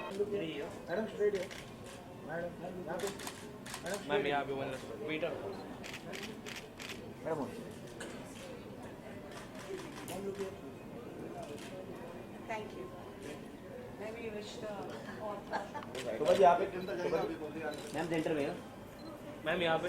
Madam straight है madam यहाँ पे मैम यहाँ पे one waiter madam Thank you. Maybe you wish the सुबह जी यहाँ पे मैम सेंटर में है मैम यहाँ पे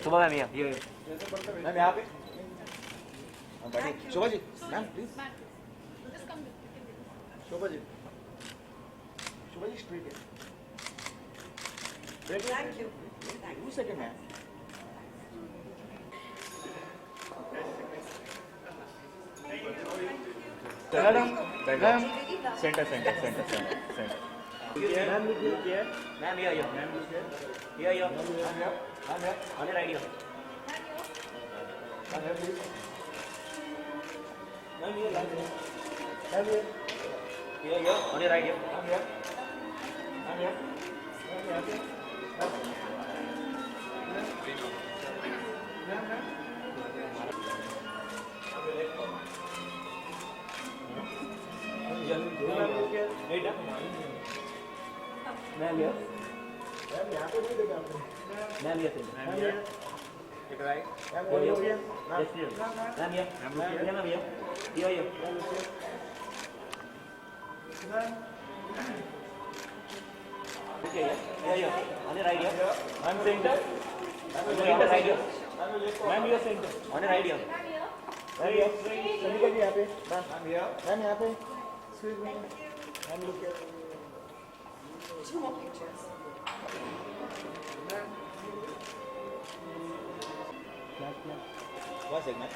सुबह मैम यहाँ ये मैम यहाँ पे बैठिए Shobha ji ma'am please Shobha ji straight है Thank you. 2 seconds ma'am madam ma'am centre ma'am look here ma'am here ma'am look here ma'am on your right here ma'am here please ma'am here ma'am here on your right here ma'am here ma'am here यहाँ पे नहीं देखा आपने ma'am here take right ma'am here yes here ma'am here ma'am here here okay here on your right here ma'am center center right here ma'am here center on your right here ma'am here सभी का भी यहाँ पे ma'am यहाँ पे excuse me ma'am look here 2 more pictures. One second.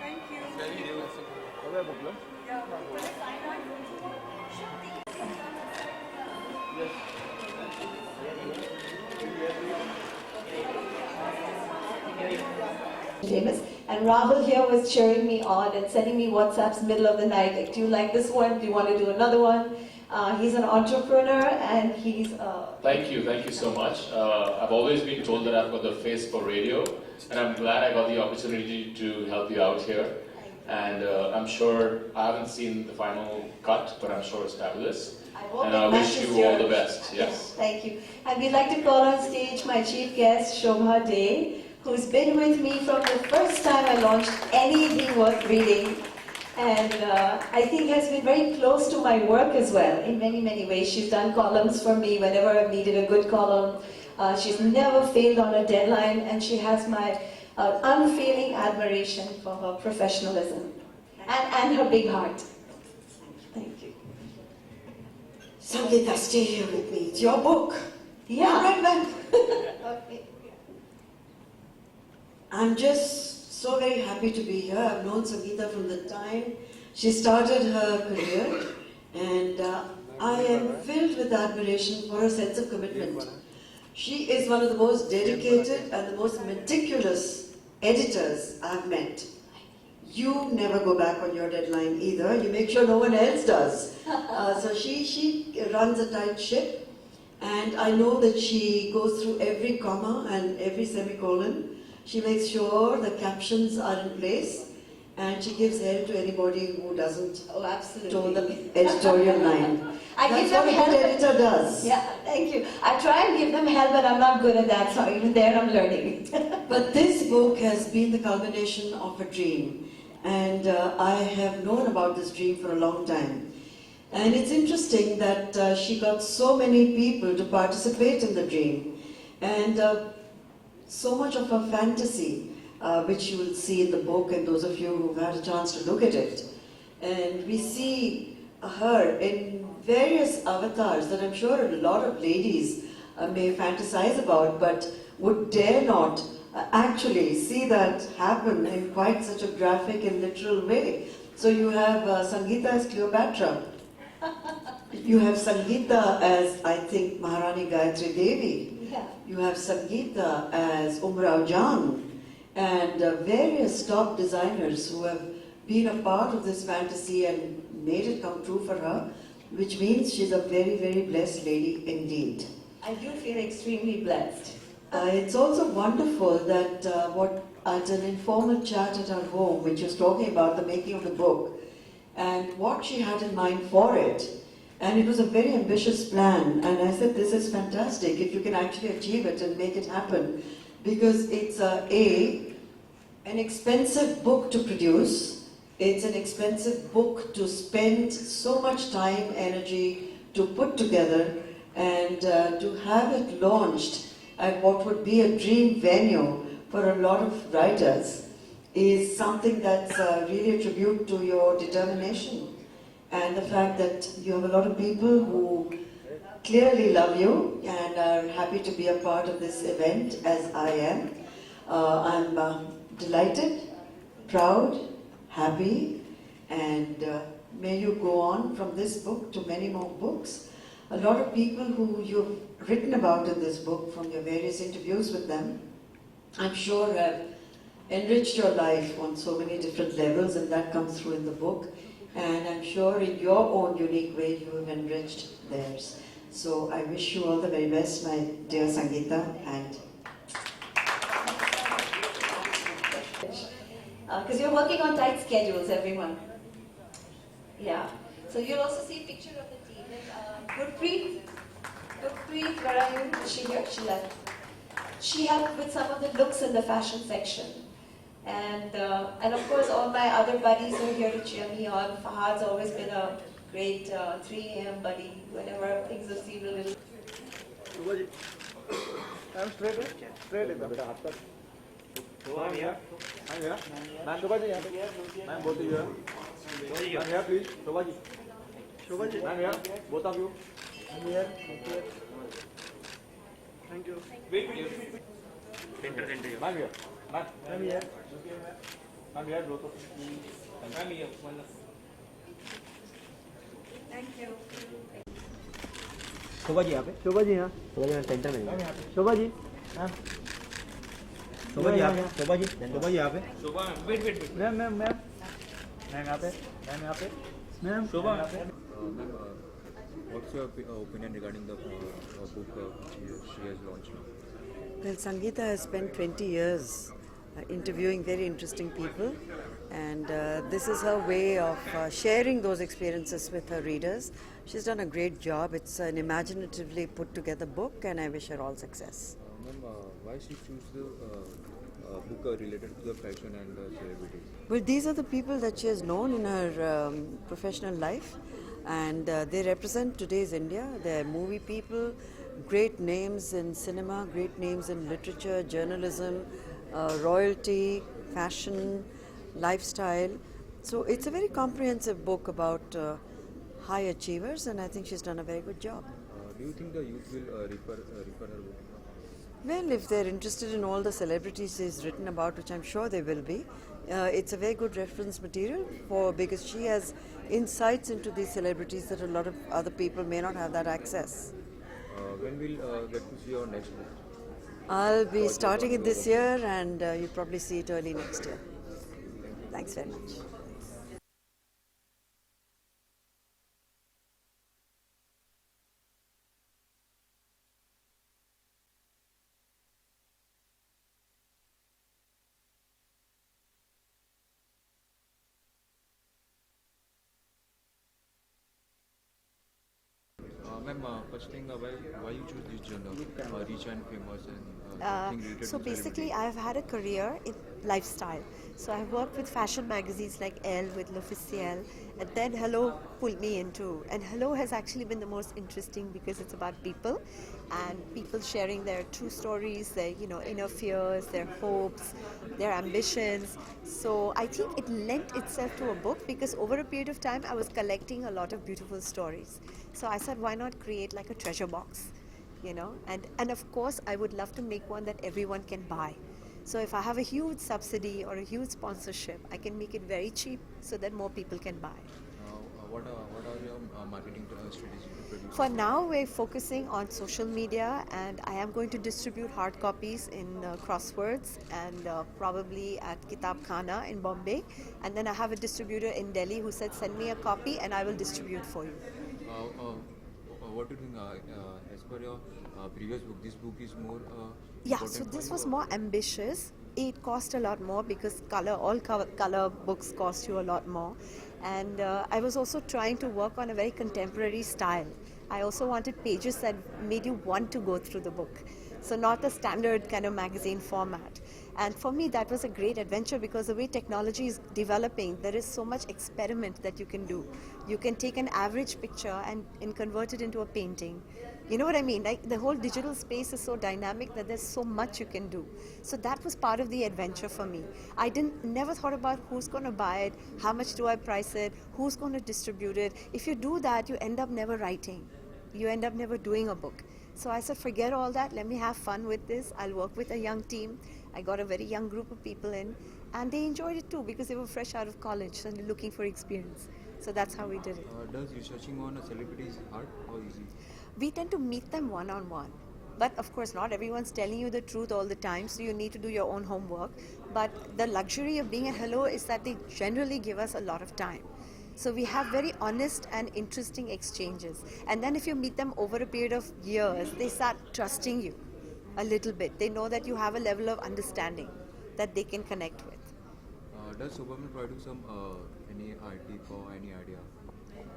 Thank you. Over book lo. Yeah. Will I sign on? Famous. And Rahul here was cheering me on and sending me WhatsApps middle of the night. Like, do you like this one? Do you want to do another one? He's an entrepreneur and he's Thank you so much. I've always been told that I've got the face for radio, and I'm glad I got the opportunity to help you out here. And I'm sure, I haven't seen the final cut, but I'm sure it's fabulous. And I wish you all the best. Yes. Thank you. And we'd like to call on stage my chief guest, Shobha Dey, who's been with me from the first time I launched anything worth reading. And I think has been very close to my work as well in many, many ways. She's done columns for me whenever I've needed a good column. She's never failed on a deadline, and she has my unfailing admiration for her professionalism and her big heart. Thank you. Sangeeta, stay here with me. It's your book. Yeah. Come right back. Okay. I'm just so very happy to be here. I've known Sangeeta from the time she started her career, and I am filled with admiration for her sense of commitment. She is one of the most dedicated and the most meticulous editors I've met. You never go back on your deadline either. You make sure no one else does. So she runs a tight ship, and I know that she goes through every comma and every semicolon. She makes sure the captions are in place, and she gives help to anybody who doesn't toe the editorial line. That's what a good editor does. Yeah, thank you. I try and give them help, but I'm not good at that, so even there I'm learning. But this book has been the culmination of a dream, and I have known about this dream for a long time. And it's interesting that she got so many people to participate in the dream, and so much of her fantasy, which you will see in the book, and those of you who've had a chance to look at it. And we see her in various avatars that I'm sure a lot of ladies may fantasize about, but would dare not actually see that happen in quite such a graphic and literal way. So you have Sangeeta as Cleopatra. You have Sangeeta as, I think, Maharani Gayatri Devi. Yeah. You have Sangeeta as Umrao Jan, and various top designers who have been a part of this fantasy and made it come true for her, which means she's a very, very blessed lady indeed. I do feel extremely blessed. It's also wonderful that at an informal chat at our home, when she was talking about the making of the book, and what she had in mind for it. And it was a very ambitious plan. And I said, this is fantastic if you can actually achieve it and make it happen. Because it's an expensive book to produce. It's an expensive book to spend so much time, energy to put together, and to have it launched at what would be a dream venue for a lot of writers is something that's really a tribute to your determination and the fact that you have a lot of people who clearly love you and are happy to be a part of this event as I am. I'm delighted, proud, happy, and may you go on from this book to many more books. A lot of people who you've written about in this book from your various interviews with them, I'm sure have enriched your life on so many different levels, and that comes through in the book. And I'm sure in your own unique way you have enriched theirs. So I wish you all the very best, my dear Sangeeta, and because you're working on tight schedules, everyone. Yeah. So you'll also see a picture of the team. Gurpreet, where are you? Is she here? She left. She helped with some of the looks in the fashion section. And of course all my other buddies are here to cheer me on. Fahad's always been a great 3 a.m. buddy whenever things have seemed a little... I'm straight. I'm here. I'm here. Ma'am, Shobha ji, here. Ma'am, both of you here. Ma'am, here, please. Shobha ji. Ma'am, here. Both of you. I'm here. Thank you. Wait. Center. Ma'am, here. Ma'am, here. Ma'am, here. Both of you. Ma'am, here. Thank you. Shobha ji यहाँ पे शोभा जी यहाँ centre में शोभा ji ma'am Shobha ji यहाँ पे शोभा जी यहाँ पे शोभा wait ma'am यहाँ पे मैम शोभा यहाँ पे What's your opinion regarding the book she has launched now? well, Sangeeta has spent 20 years interviewing very interesting people, and this is her way of sharing those experiences with her readers. She's done a great job. It's an imaginatively put together book, and I wish her all success. Ma'am, why she choose the book related to the fashion and celebrities? Well, these are the people that she has known in her professional life, and they represent today's India. They're movie people, great names in cinema, great names in literature, journalism, royalty, fashion, lifestyle. So it's a very comprehensive book about high achievers, and I think she's done a very good job. Do you think the youth will refer her book? Well, if they're interested in all the celebrities she's written about, which I'm sure they will be, it's a very good reference material because she has insights into these celebrities that a lot of other people may not have that access. When we'll get to see your next book? I'll be starting it this year, and you'll probably see it early next year. Thanks very much. Ma'am, first thing, why you choose this genre, rich and famous and thing related So to basically, celebrity? I've had a career in lifestyle. So I've worked with fashion magazines like Elle, with L'Officiel, and then Hello pulled me into. And Hello has actually been the most interesting because it's about people and people sharing their true stories, their inner fears, their hopes, their ambitions. So I think it lent itself to a book because over a period of time, I was collecting a lot of beautiful stories. So I said, why not create like a treasure box? And of course I would love to make one that everyone can buy. So if I have a huge subsidy or a huge sponsorship, I can make it very cheap so that more people can buy. What are your marketing strategies to produce? For now, we're focusing on social media, and I am going to distribute hard copies in Crosswords and probably at Kitab Khana in Bombay. And then I have a distributor in Delhi who said, send me a copy and I will distribute for you. What do you think, as per your previous book, this book is more Yeah, important so for this you, was or- more ambitious. It cost a lot more because all color books cost you a lot more. And I was also trying to work on a very contemporary style. I also wanted pages that made you want to go through the book. So not a standard kind of magazine format. And for me, that was a great adventure because the way technology is developing, there is so much experiment that you can do. You can take an average picture and convert it into a painting. You know what I mean? Like the whole digital space is so dynamic that there's so much you can do. So that was part of the adventure for me. I never thought about who's going to buy it, how much do I price it, who's going to distribute it. If you do that, you end up never writing. You end up never doing a book. So I said, forget all that. Let me have fun with this. I'll work with a young team. I got a very young group of people in, and they enjoyed it too because they were fresh out of college and looking for experience. So that's how we did it. Does researching on a celebrity is hard or easy? We tend to meet them one-on-one. But of course, not everyone's telling you the truth all the time, so you need to do your own homework. But the luxury of being at Hello is that they generally give us a lot of time. So we have very honest and interesting exchanges. And then if you meet them over a period of years, they start trusting you a little bit. They know that you have a level of understanding that they can connect with. Does Shobha provide you some any tip or any idea?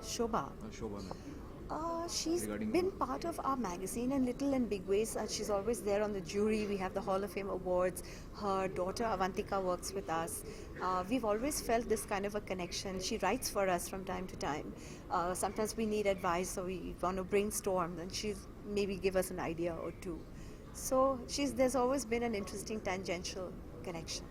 Shobha. Shobha ma'am. She's Regarding been part of our magazine in little and big ways. She's always there on the jury. We have the Hall of Fame awards. Her daughter Avantika works with us. We've always felt this kind of a connection. She writes for us from time to time. Sometimes we need advice or we want to brainstorm, and she's maybe give us an idea or two. So there's always been an interesting tangential connection.